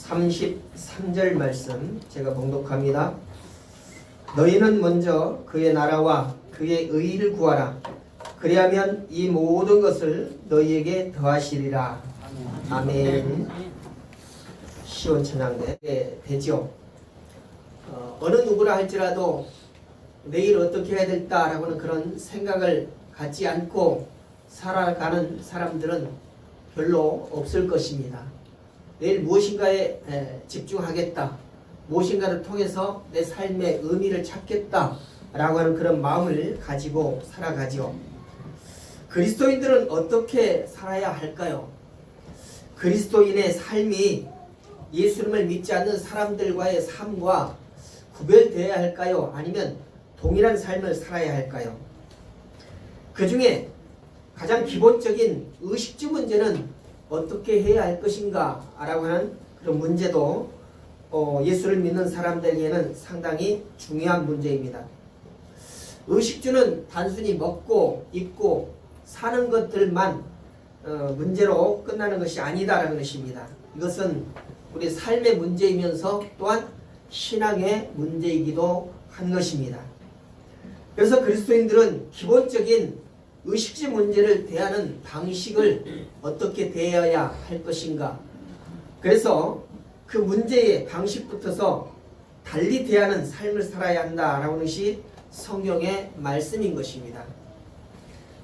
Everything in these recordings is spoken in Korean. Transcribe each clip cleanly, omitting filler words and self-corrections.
33절 말씀 제가 봉독합니다. 너희는 먼저 그의 나라와 그의 의를 구하라. 그리하면 이 모든 것을 너희에게 더하시리라. 아멘. 시온천왕대 되죠. 어느 누구라 할지라도 내일 어떻게 해야 될까라고는 그런 생각을 갖지 않고 살아가는 사람들은 별로 없을 것입니다. 내일 무엇인가에 집중하겠다, 무엇인가를 통해서 내 삶의 의미를 찾겠다라고 하는 그런 마음을 가지고 살아가죠. 그리스도인들은 어떻게 살아야 할까요? 그리스도인의 삶이 예수님을 믿지 않는 사람들과의 삶과 구별되어야 할까요? 아니면 동일한 삶을 살아야 할까요? 그 중에 가장 기본적인 의식주 문제는 어떻게 해야 할 것인가 라고 하는 그런 문제도 예수를 믿는 사람들에게는 상당히 중요한 문제입니다. 의식주는 단순히 먹고 입고 사는 것들만 문제로 끝나는 것이 아니다라는 것입니다. 이것은 우리 삶의 문제이면서 또한 신앙의 문제이기도 한 것입니다. 그래서 그리스도인들은 기본적인 의식주 문제를 대하는 방식을 어떻게 대해야 할 것인가, 그래서 그 문제의 방식부터서 달리 대하는 삶을 살아야 한다라는 것이 성경의 말씀인 것입니다.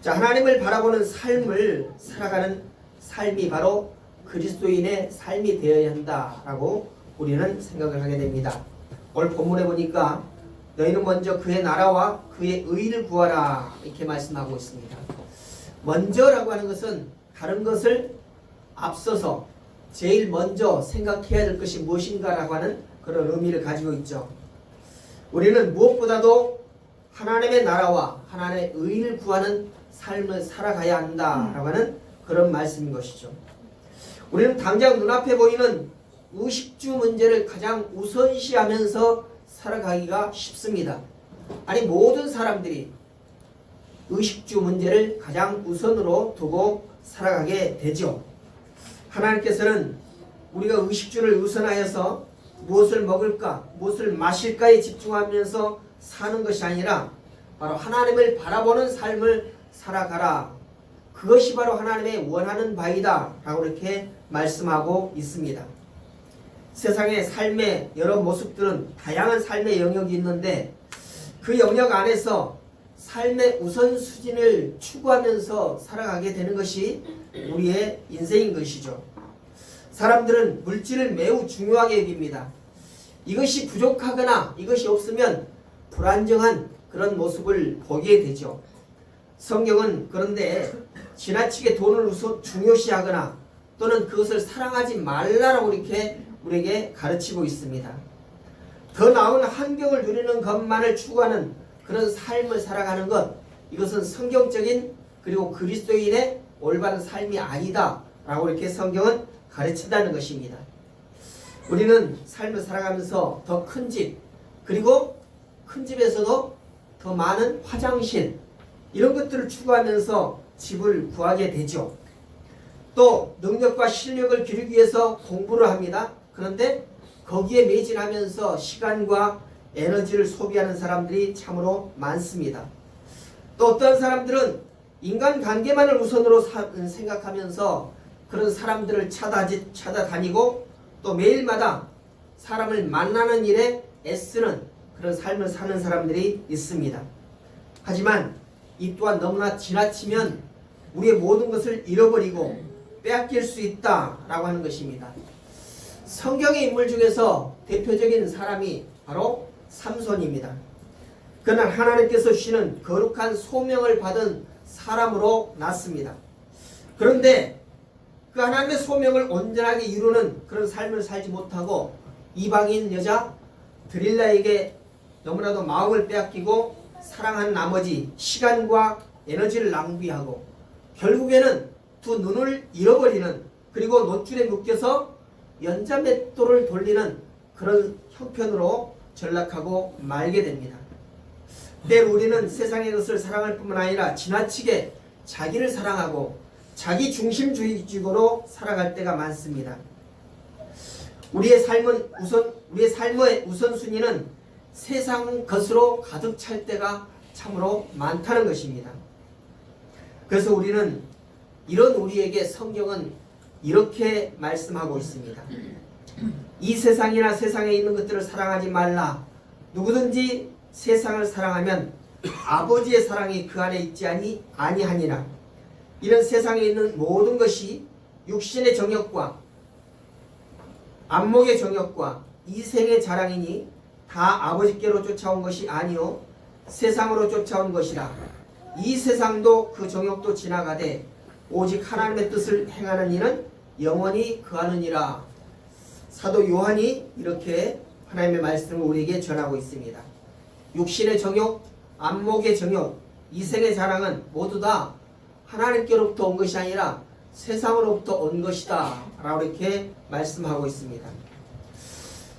자, 하나님을 바라보는 삶을 살아가는 삶이 바로 그리스도인의 삶이 되어야 한다라고 우리는 생각을 하게 됩니다. 오늘 본문에 보니까 너희는 먼저 그의 나라와 그의 의를 구하라 이렇게 말씀하고 있습니다. 먼저라고 하는 것은 다른 것을 앞서서 제일 먼저 생각해야 될 것이 무엇인가라고 하는 그런 의미를 가지고 있죠. 우리는 무엇보다도 하나님의 나라와 하나님의 의를 구하는 삶을 살아가야 한다라고 하는 그런 말씀인 것이죠. 우리는 당장 눈앞에 보이는 의식주 문제를 가장 우선시하면서 살아가기가 쉽습니다. 아니, 모든 사람들이 의식주 문제를 가장 우선으로 두고 살아가게 되죠. 하나님께서는 우리가 의식주를 우선하여서 무엇을 먹을까, 무엇을 마실까에 집중하면서 사는 것이 아니라 바로 하나님을 바라보는 삶을 살아가라. 그것이 바로 하나님의 원하는 바이다 라고 이렇게 말씀하고 있습니다. 세상의 삶의 여러 모습들은 다양한 삶의 영역이 있는데 그 영역 안에서 삶의 우선순위를 추구하면서 살아가게 되는 것이 우리의 인생인 것이죠. 사람들은 물질을 매우 중요하게 여깁니다. 이것이 부족하거나 이것이 없으면 불안정한 그런 모습을 보게 되죠. 성경은 그런데 지나치게 돈을 중요시하거나 또는 그것을 사랑하지 말라라고 이렇게 우리에게 가르치고 있습니다. 더 나은 환경을 누리는 것만을 추구하는 그런 삶을 살아가는 것, 이것은 성경적인 그리고 그리스도인의 올바른 삶이 아니다 라고 이렇게 성경은 가르친다는 것입니다. 우리는 삶을 살아가면서 더 큰 집, 그리고 큰 집에서도 더 많은 화장실, 이런 것들을 추구하면서 집을 구하게 되죠. 또 능력과 실력을 기르기 위해서 공부를 합니다. 그런데 거기에 매진하면서 시간과 에너지를 소비하는 사람들이 참으로 많습니다. 또 어떤 사람들은 인간관계만을 우선으로 생각하면서 그런 사람들을 찾아다니고 또 매일마다 사람을 만나는 일에 애쓰는 그런 삶을 사는 사람들이 있습니다. 하지만 이 또한 너무나 지나치면 우리의 모든 것을 잃어버리고 빼앗길 수 있다라고 하는 것입니다. 성경의 인물 중에서 대표적인 사람이 바로 삼손입니다. 그는 하나님께서 주시는 거룩한 소명을 받은 사람으로 났습니다. 그런데 그 하나님의 소명을 온전하게 이루는 그런 삶을 살지 못하고 이방인 여자 드릴라에게 너무나도 마음을 빼앗기고 사랑한 나머지 시간과 에너지를 낭비하고 결국에는 두 눈을 잃어버리는, 그리고 노줄에 묶여서 연자맷돌을 돌리는 그런 형편으로 전락하고 말게 됩니다. 때로 우리는 세상의 것을 사랑할 뿐만 아니라 지나치게 자기를 사랑하고 자기 중심주의적으로 살아갈 때가 많습니다. 우리의 삶의 우선순위는 세상 것으로 가득 찰 때가 참으로 많다는 것입니다. 그래서 우리는 이런 우리에게 성경은 이렇게 말씀하고 있습니다. 이 세상이나 세상에 있는 것들을 사랑하지 말라. 누구든지 세상을 사랑하면 아버지의 사랑이 그 안에 있지 아니하니라. 이런 세상에 있는 모든 것이 육신의 정욕과 안목의 정욕과 이생의 자랑이니 다 아버지께로 쫓아온 것이 아니요 세상으로 쫓아온 것이라. 이 세상도 그 정욕도 지나가되 오직 하나님의 뜻을 행하는 이는 영원히 거하느니라. 사도 요한이 이렇게 하나님의 말씀을 우리에게 전하고 있습니다. 육신의 정욕, 안목의 정욕, 이생의 자랑은 모두 다 하나님께로부터 온 것이 아니라 세상으로부터 온 것이다 라고 이렇게 말씀하고 있습니다.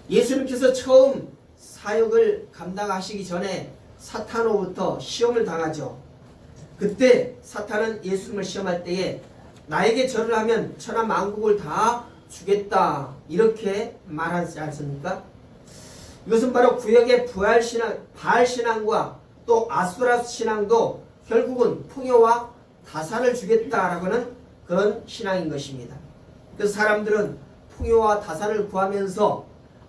예수님께서 처음 사역을 감당하시기 전에 사탄으로부터 시험을 당하죠. 그때 사탄은 예수님을 시험할 때에 나에게 절을 하면 천하 만국을 다 주겠다 이렇게 말하지 않습니까? 이것은 바로 구약의 바알신앙과 또 아수라스 신앙도 결국은 풍요와 다산을 주겠다라고 하는 그런 신앙인 것입니다. 그래서 사람들은 풍요와 다산을 구하면서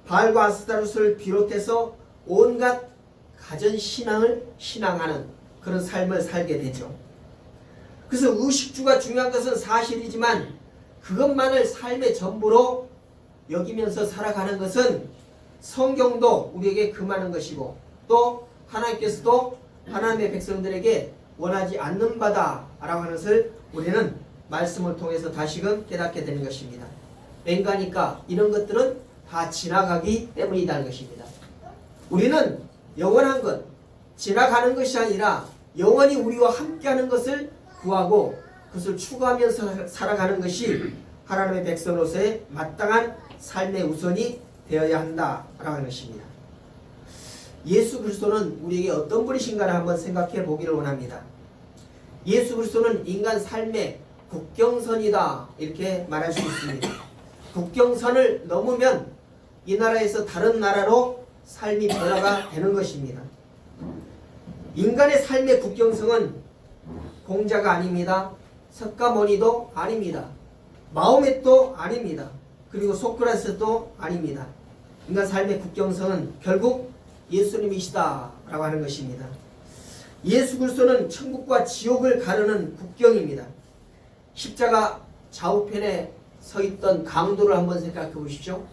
바알과 아스타로스를 비롯해서 온갖 가전신앙을 신앙하는 그런 삶을 살게 되죠. 그래서 의식주가 중요한 것은 사실이지만 그것만을 삶의 전부로 여기면서 살아가는 것은 성경도 우리에게 금하는 것이고 또 하나님께서도 하나님의 백성들에게 원하지 않는 바다라고 하는 것을 우리는 말씀을 통해서 다시금 깨닫게 되는 것입니다. 왠가니까 이런 것들은 다 지나가기 때문이라는 것입니다. 우리는 영원한 것, 지나가는 것이 아니라 영원히 우리와 함께하는 것을 구하고 그것을 추구하면서 살아가는 것이 하나님의 백성으로서의 마땅한 삶의 우선이 되어야 한다라고 하는 것입니다. 예수 그리스도는 우리에게 어떤 분이신가를 한번 생각해 보기를 원합니다. 예수 그리스도는 인간 삶의 국경선이다 이렇게 말할 수 있습니다. 국경선을 넘으면 이 나라에서 다른 나라로 삶이 변화가 되는 것입니다. 인간의 삶의 국경선은 공자가 아닙니다. 석가모니도 아닙니다. 마호멧도 아닙니다. 그리고 소크라테스도 아닙니다. 인간 삶의 국경선은 결국 예수님이시다라고 하는 것입니다. 예수 그리스도는 천국과 지옥을 가르는 국경입니다. 십자가 좌우편에 서 있던 강도를 한번 생각해 보십시오.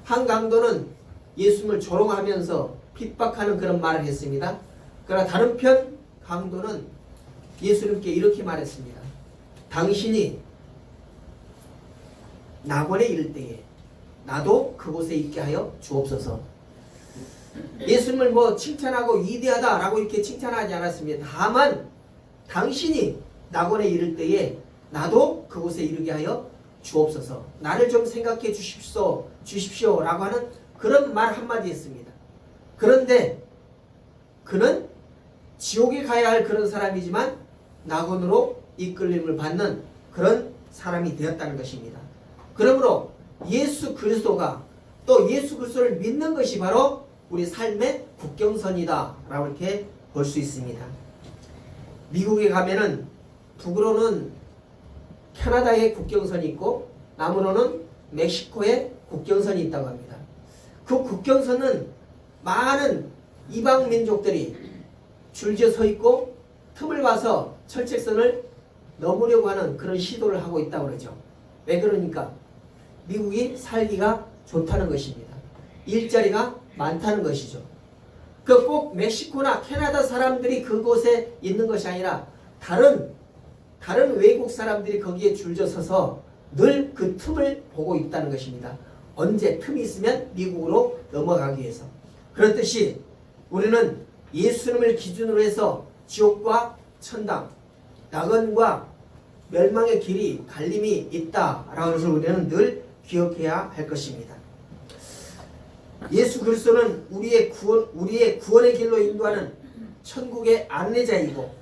한 강도는 예수님을 조롱하면서 핍박하는 그런 말을 했습니다. 그러나 다른 편 강도는 예수님께 이렇게 말했습니다. 당신이 낙원에 이를 때에 나도 그곳에 있게 하여 주옵소서. 예수님을 칭찬하고 위대하다라고 이렇게 칭찬하지 않았습니다. 다만 당신이 낙원에 이를 때에 나도 그곳에 이르게 하여 주옵소서. 나를 좀 생각해 주십시오라고 하는 그런 말 한마디 했습니다. 그런데 그는 지옥에 가야 할 그런 사람이지만 낙원으로 이끌림을 받는 그런 사람이 되었다는 것입니다. 그러므로 예수 그리스도가 또 예수 그리스도를 믿는 것이 바로 우리 삶의 국경선이다 라고 이렇게 볼 수 있습니다. 미국에 가면은 북으로는 캐나다의 국경선이 있고 남으로는 멕시코의 국경선이 있다고 합니다. 그 국경선은 많은 이방 민족들이 줄지어 서 있고 틈을 봐서 철책선을 넘으려고 하는 그런 시도를 하고 있다고 그러죠. 왜 그러니까? 미국이 살기가 좋다는 것입니다. 일자리가 많다는 것이죠. 그 꼭 멕시코나 캐나다 사람들이 그곳에 있는 것이 아니라 다른 외국 사람들이 거기에 줄져 서서 늘 그 틈을 보고 있다는 것입니다. 언제 틈이 있으면 미국으로 넘어가기 위해서. 그렇듯이 우리는 예수님을 기준으로 해서 지옥과 천당, 낙원과 멸망의 길이 갈림이 있다라는 것을 우리는 늘 기억해야 할 것입니다. 예수 그리스도는 우리의 구원의 길로 인도하는 천국의 안내자이고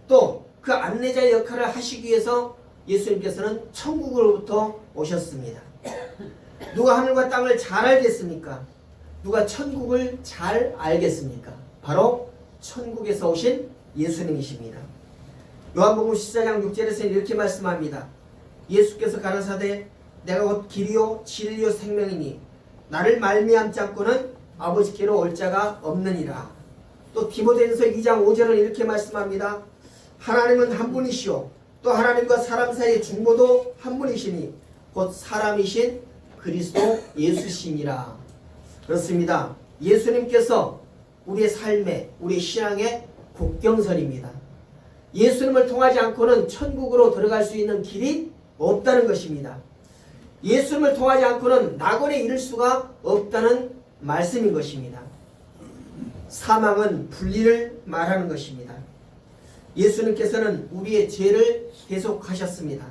또 그 안내자의 역할을 하시기 위해서 예수님께서는 천국으로부터 오셨습니다. 누가 하늘과 땅을 잘 알겠습니까? 누가 천국을 잘 알겠습니까? 바로 천국에서 오신 예수님이십니다. 요한복음 14장 6절에서는 이렇게 말씀합니다. 예수께서 가라사대 내가 곧 길이요 진리요 생명이니 나를 말미암지 않고는 아버지께로 올 자가 없느니라. 또 디모데전서 2장 5절은 이렇게 말씀합니다. 하나님은 한 분이시오 또 하나님과 사람 사이의 중보도 한 분이시니 곧 사람이신 그리스도 예수시니라. 그렇습니다. 예수님께서 우리의 삶의 우리의 신앙의 국경선입니다. 예수님을 통하지 않고는 천국으로 들어갈 수 있는 길이 없다는 것입니다. 예수님을 통하지 않고는 낙원에 이를 수가 없다는 말씀인 것입니다. 사망은 분리를 말하는 것입니다. 예수님께서는 우리의 죄를 대속하셨습니다.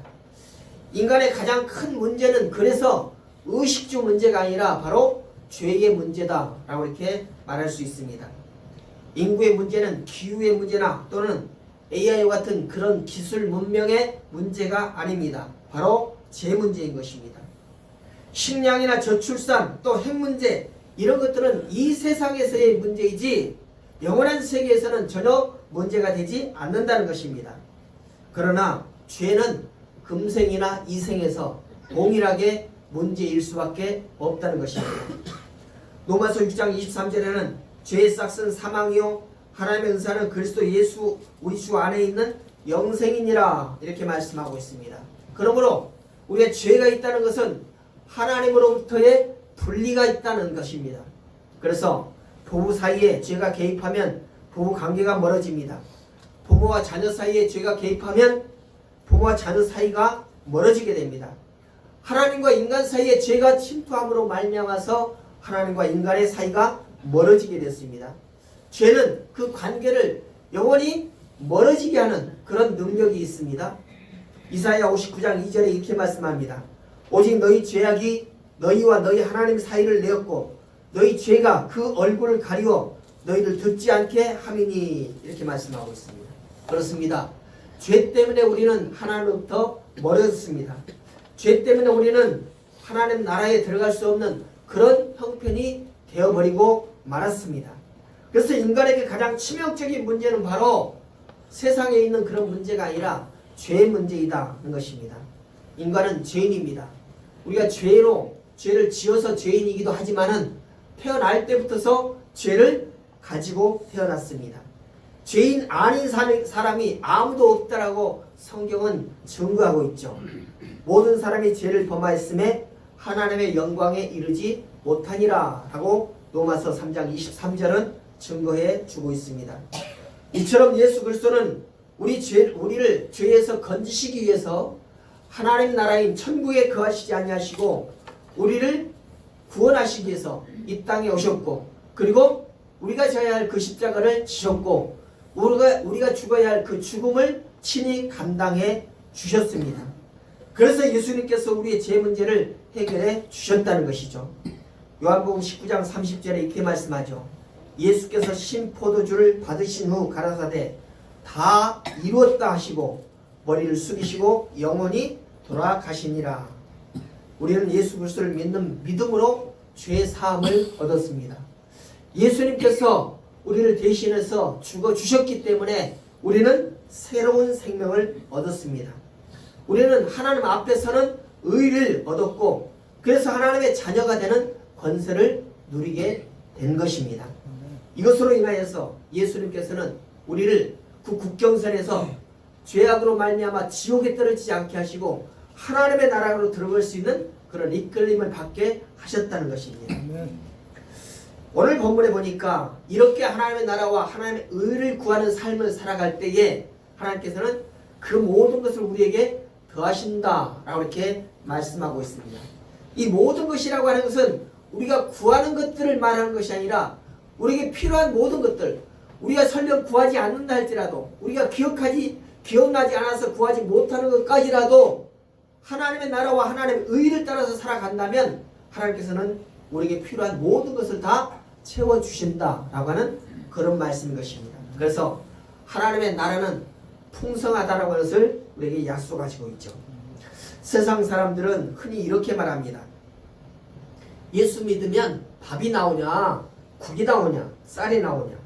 인간의 가장 큰 문제는 그래서 의식주 문제가 아니라 바로 죄의 문제다라고 이렇게 말할 수 있습니다. 인구의 문제는 기후의 문제나 또는 AI와 같은 그런 기술 문명의 문제가 아닙니다. 바로 죄 문제인 것입니다. 식량이나 저출산 또 핵 문제 이런 것들은 이 세상에서의 문제이지 영원한 세계에서는 전혀 문제가 되지 않는다는 것입니다. 그러나 죄는 금생이나 이생에서 동일하게 문제일 수밖에 없다는 것입니다. 로마서 6장 23절에는 죄의 싹은 사망이요 하나님의 은사는 그리스도 예수 우리 주 안에 있는 영생이니라 이렇게 말씀하고 있습니다. 그러므로 우리의 죄가 있다는 것은 하나님으로부터의 분리가 있다는 것입니다. 그래서 부부 사이에 죄가 개입하면 부부 관계가 멀어집니다. 부모와 자녀 사이에 죄가 개입하면 부모와 자녀 사이가 멀어지게 됩니다. 하나님과 인간 사이에 죄가 침투함으로 말미암아서 하나님과 인간의 사이가 멀어지게 됐습니다. 죄는 그 관계를 영원히 멀어지게 하는 그런 능력이 있습니다. 이사야 59장 2절에 이렇게 말씀합니다. 오직 너희 죄악이 너희와 너희 하나님 사이를 내었고 너희 죄가 그 얼굴을 가리워 너희를 듣지 않게 함이니 이렇게 말씀하고 있습니다. 그렇습니다. 죄 때문에 우리는 하나님부터 멀어졌습니다. 죄 때문에 우리는 하나님 나라에 들어갈 수 없는 그런 형편이 되어버리고 말았습니다. 그래서 인간에게 가장 치명적인 문제는 바로 세상에 있는 그런 문제가 아니라 죄의 문제이다는 것입니다. 인간은 죄인입니다. 우리가 죄를 지어서 죄인이기도 하지만은 태어날 때부터서 죄를 가지고 태어났습니다. 죄인 아닌 사람이 아무도 없다라고 성경은 증거하고 있죠. 모든 사람이 죄를 범하였음에 하나님의 영광에 이르지 못하니라 라고 로마서 3장 23절은 증거해 주고 있습니다. 이처럼 예수 그리스도는 우리를 죄에서 건지시기 위해서 하나님 나라인 천국에 거하시지 아니하시고 우리를 구원하시기 위해서 이 땅에 오셨고 그리고 우리가 져야 할 그 십자가를 지셨고 우리가 죽어야 할 그 죽음을 친히 감당해 주셨습니다. 그래서 예수님께서 우리의 죄 문제를 해결해 주셨다는 것이죠. 요한복음 19장 30절에 이렇게 말씀하죠. 예수께서 신포도주를 받으신 후 가라사대 다 이루었다 하시고 머리를 숙이시고 영원히 돌아가시니라. 우리는 예수 그리스도를 믿는 믿음으로 죄 사함을 얻었습니다. 예수님께서 우리를 대신해서 죽어 주셨기 때문에 우리는 새로운 생명을 얻었습니다. 우리는 하나님 앞에서는 의를 얻었고 그래서 하나님의 자녀가 되는 권세를 누리게 된 것입니다. 이것으로 인하여서 예수님께서는 우리를 그 국경선에서 죄악으로 말미암아 지옥에 떨어지지 않게 하시고 하나님의 나라로 들어갈 수 있는 그런 이끌림을 받게 하셨다는 것입니다. 오늘 본문에 보니까 이렇게 하나님의 나라와 하나님의 의를 구하는 삶을 살아갈 때에 하나님께서는 그 모든 것을 우리에게 더하신다라고 이렇게 말씀하고 있습니다. 이 모든 것이라고 하는 것은 우리가 구하는 것들을 말하는 것이 아니라 우리에게 필요한 모든 것들, 우리가 설령 구하지 않는다 할지라도 우리가 기억나지 않아서 구하지 못하는 것까지라도 하나님의 나라와 하나님의 의를 따라서 살아간다면 하나님께서는 우리에게 필요한 모든 것을 다 채워주신다라고 하는 그런 말씀인 것입니다. 그래서 하나님의 나라는 풍성하다라고 하는 것을 우리에게 약속하시고 있죠. 세상 사람들은 흔히 이렇게 말합니다. 예수 믿으면 밥이 나오냐, 국이 나오냐, 쌀이 나오냐.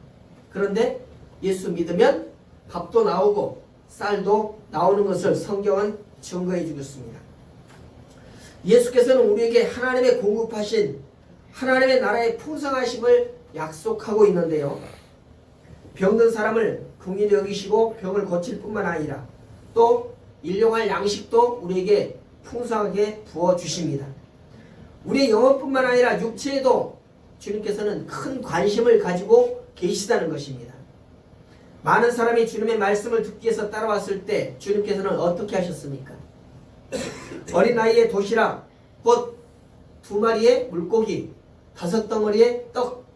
그런데 예수 믿으면 밥도 나오고 쌀도 나오는 것을 성경은 증거해 주고 있습니다. 예수께서는 우리에게 하나님의 공급하신 하나님의 나라의 풍성하심을 약속하고 있는데요. 병든 사람을 긍휼히 여기시고 병을 고칠 뿐만 아니라 또 일용할 양식도 우리에게 풍성하게 부어주십니다. 우리의 영혼뿐만 아니라 육체에도 주님께서는 큰 관심을 가지고 계시다는 것입니다. 많은 사람이 주님의 말씀을 듣기 위해서 따라왔을 때 주님께서는 어떻게 하셨습니까? 어린아이의 도시락, 곧 2마리의 물고기, 5덩어리의 떡,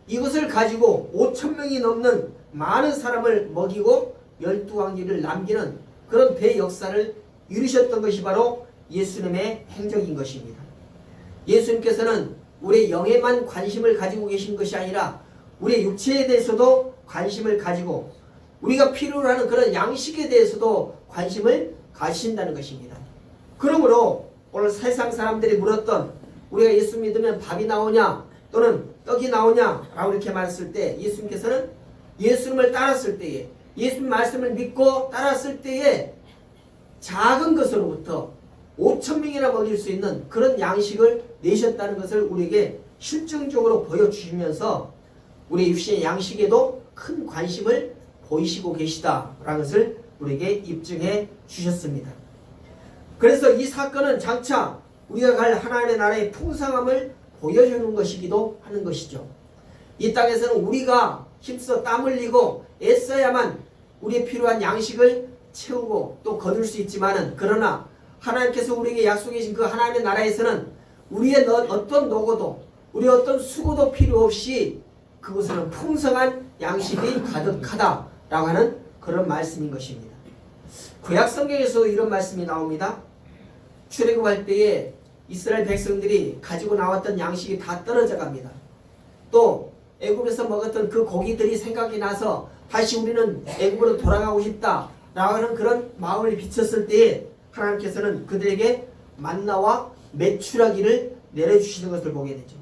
이것을 가지고 5,000명이 넘는 많은 사람을 먹이고 12왕기를 남기는 그런 대역사를 이루셨던 것이 바로 예수님의 행적인 것입니다. 예수님께서는 우리의 영에만 관심을 가지고 계신 것이 아니라 우리의 육체에 대해서도 관심을 가지고 우리가 필요로 하는 그런 양식에 대해서도 관심을 가지신다는 것입니다. 그러므로 오늘 세상 사람들이 물었던 우리가 예수 믿으면 밥이 나오냐 또는 떡이 나오냐 라고 이렇게 말했을 때 예수님께서는 예수님을 따랐을 때에 예수님 말씀을 믿고 따랐을 때에 작은 것으로부터 5,000명이나 먹일 수 있는 그런 양식을 내셨다는 것을 우리에게 실증적으로 보여주시면서 우리 육신의 양식에도 큰 관심을 보이시고 계시다라는 것을 우리에게 입증해 주셨습니다. 그래서 이 사건은 장차 우리가 갈 하나님의 나라의 풍성함을 보여주는 것이기도 하는 것이죠. 이 땅에서는 우리가 힘써 땀 흘리고 애써야만 우리의 필요한 양식을 채우고 또 거둘 수 있지만은 그러나 하나님께서 우리에게 약속해 주신 그 하나님의 나라에서는 우리의 어떤 노고도 우리의 어떤 수고도 필요 없이 그곳에는 풍성한 양식이 가득하다라고 하는 그런 말씀인 것입니다. 구약 성경에서 이런 말씀이 나옵니다. 출애굽할 때에 이스라엘 백성들이 가지고 나왔던 양식이 다 떨어져 갑니다. 또 애굽에서 먹었던 그 고기들이 생각이 나서 다시 우리는 애굽으로 돌아가고 싶다라고 하는 그런 마음을 비쳤을 때에 하나님께서는 그들에게 만나와 메추라기를 내려주시는 것을 보게 되죠.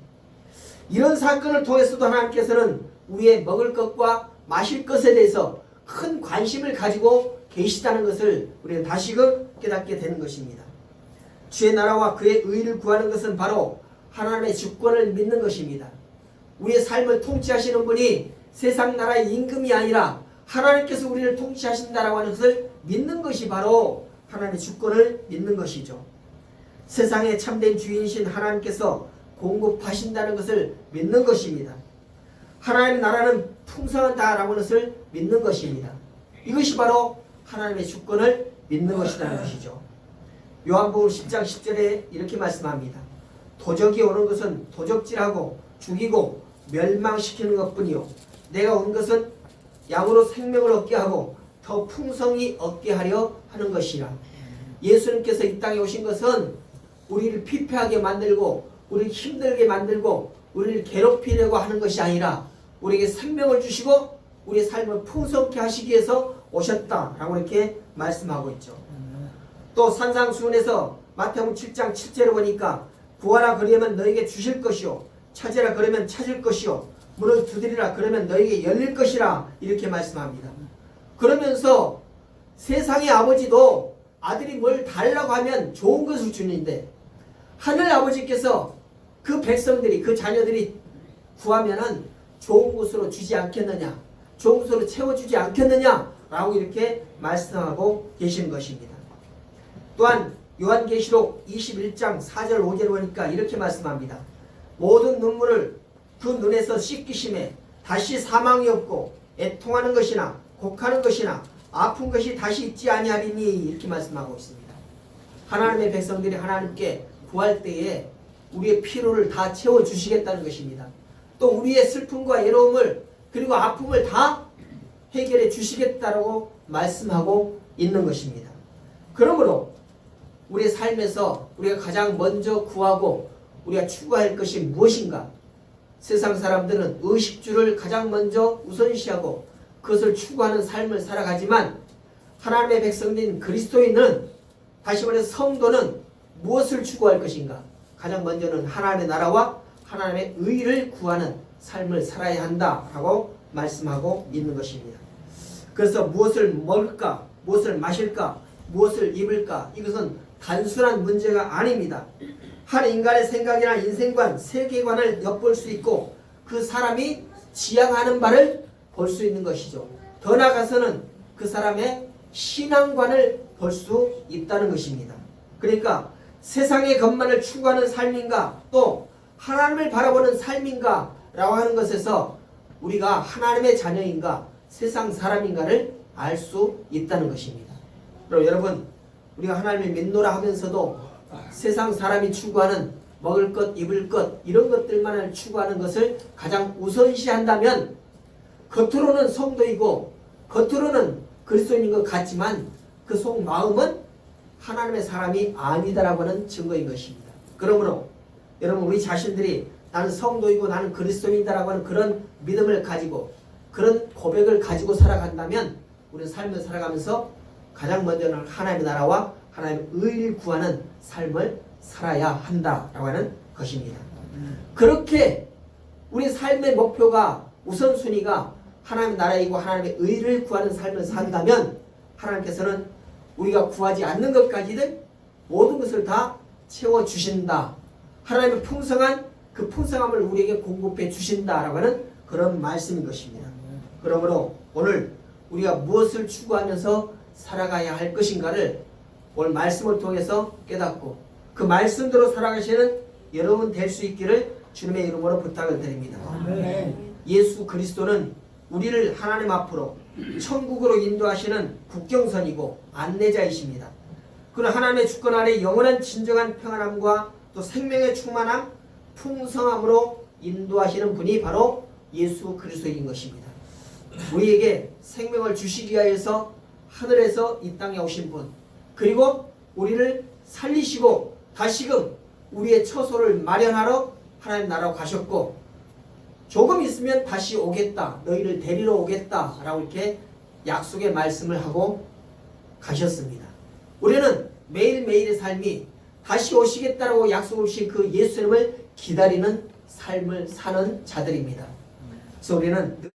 이런 사건을 통해서도 하나님께서는 우리의 먹을 것과 마실 것에 대해서 큰 관심을 가지고 계시다는 것을 우리는 다시금 깨닫게 되는 것입니다. 주의 나라와 그의 의를 구하는 것은 바로 하나님의 주권을 믿는 것입니다. 우리의 삶을 통치하시는 분이 세상 나라의 임금이 아니라 하나님께서 우리를 통치하신다라고 하는 것을 믿는 것이 바로 하나님의 주권을 믿는 것이죠. 세상의 참된 주인이신 하나님께서 공급하신다는 것을 믿는 것입니다. 하나님의 나라는 풍성하다라고 하는 것을 믿는 것입니다. 이것이 바로 하나님의 주권을 믿는 것이라는 것이죠. 요한복음 10장 10절에 이렇게 말씀합니다. 도적이 오는 것은 도적질하고 죽이고 멸망시키는 것뿐이요 내가 온 것은 양으로 생명을 얻게 하고 더 풍성히 얻게 하려 하는 것이라. 예수님께서 이 땅에 오신 것은 우리를 피폐하게 만들고 우리를 힘들게 만들고 우리를 괴롭히려고 하는 것이 아니라 우리에게 생명을 주시고 우리의 삶을 풍성케 하시기 위해서 오셨다라고 이렇게 말씀하고 있죠. 또 산상수훈에서 마태복음 7장 7절에 보니까 구하라 그러면 너에게 주실 것이요 찾으라 그러면 찾을 것이요 문을 두드리라 그러면 너에게 열릴 것이라 이렇게 말씀합니다. 그러면서 세상의 아버지도 아들이 뭘 달라고 하면 좋은 것을 주는데 하늘 아버지께서 그 백성들이 그 자녀들이 구하면은 좋은 것으로 주지 않겠느냐 좋은 것으로 채워주지 않겠느냐라고 이렇게 말씀하고 계시는 것입니다. 또한 요한계시록 21장 4절 5절 보니까 이렇게 말씀합니다. 모든 눈물을 그 눈에서 씻기심에 다시 사망이 없고 애통하는 것이나 곡하는 것이나 아픈 것이 다시 있지 아니하리니 이렇게 말씀하고 있습니다. 하나님의 백성들이 하나님께 구할 때에 우리의 필요를 다 채워주시겠다는 것입니다. 또 우리의 슬픔과 외로움을 그리고 아픔을 다 해결해 주시겠다라고 말씀하고 있는 것입니다. 그러므로 우리의 삶에서 우리가 가장 먼저 구하고 우리가 추구할 것이 무엇인가? 세상 사람들은 의식주를 가장 먼저 우선시하고 그것을 추구하는 삶을 살아가지만 하나님의 백성인 그리스도인은 다시 말해서 성도는 무엇을 추구할 것인가? 가장 먼저는 하나님의 나라와 하나님의 의를 구하는 삶을 살아야 한다라고 말씀하고 있는 것입니다. 그래서 무엇을 먹을까, 무엇을 마실까, 무엇을 입을까, 이것은 단순한 문제가 아닙니다. 한 인간의 생각이나 인생관, 세계관을 엿볼 수 있고 그 사람이 지향하는 바를 볼 수 있는 것이죠. 더 나아가서는 그 사람의 신앙관을 볼 수 있다는 것입니다. 그러니까 세상의 것만을 추구하는 삶인가 또 하나님을 바라보는 삶인가 라고 하는 것에서 우리가 하나님의 자녀인가 세상 사람인가를 알 수 있다는 것입니다. 그럼 여러분, 우리가 하나님을 믿노라 하면서도 세상 사람이 추구하는 먹을 것, 입을 것 이런 것들만을 추구하는 것을 가장 우선시한다면 겉으로는 성도이고 겉으로는 그리스도인인 것 같지만 그 속 마음은 하나님의 사람이 아니다라고 하는 증거인 것입니다. 그러므로 여러분, 우리 자신들이 나는 성도이고 나는 그리스도인이다라고 하는 그런 믿음을 가지고 그런 고백을 가지고 살아간다면 우리는 삶을 살아가면서 가장 먼저는 하나님의 나라와 하나님의 의를 구하는 삶을 살아야 한다라고 하는 것입니다. 그렇게 우리 삶의 목표가 우선순위가 하나님의 나라이고 하나님의 의를 구하는 삶을 산다면 하나님께서는 우리가 구하지 않는 것까지는 모든 것을 다 채워주신다. 하나님의 풍성한 그 풍성함을 우리에게 공급해 주신다라고 하는 그런 말씀인 것입니다. 그러므로 오늘 우리가 무엇을 추구하면서 살아가야 할 것인가를 오늘 말씀을 통해서 깨닫고 그 말씀대로 살아가시는 여러분 될 수 있기를 주님의 이름으로 부탁을 드립니다. 아멘. 예수 그리스도는 우리를 하나님 앞으로 천국으로 인도하시는 국경선이고 안내자이십니다. 그는 하나님의 주권 아래 영원한 진정한 평안함과 또 생명의 충만함, 풍성함으로 인도하시는 분이 바로 예수 그리스도인 것입니다. 우리에게 생명을 주시기 위하여서 하늘에서 이 땅에 오신 분, 그리고 우리를 살리시고 다시금 우리의 처소를 마련하러 하나님 나라로 가셨고 조금 있으면 다시 오겠다, 너희를 데리러 오겠다 라고 이렇게 약속의 말씀을 하고 가셨습니다. 우리는 매일매일의 삶이 다시 오시겠다라고 약속을 주신 그 예수님을 기다리는 삶을 사는 자들입니다. 그래서 우리는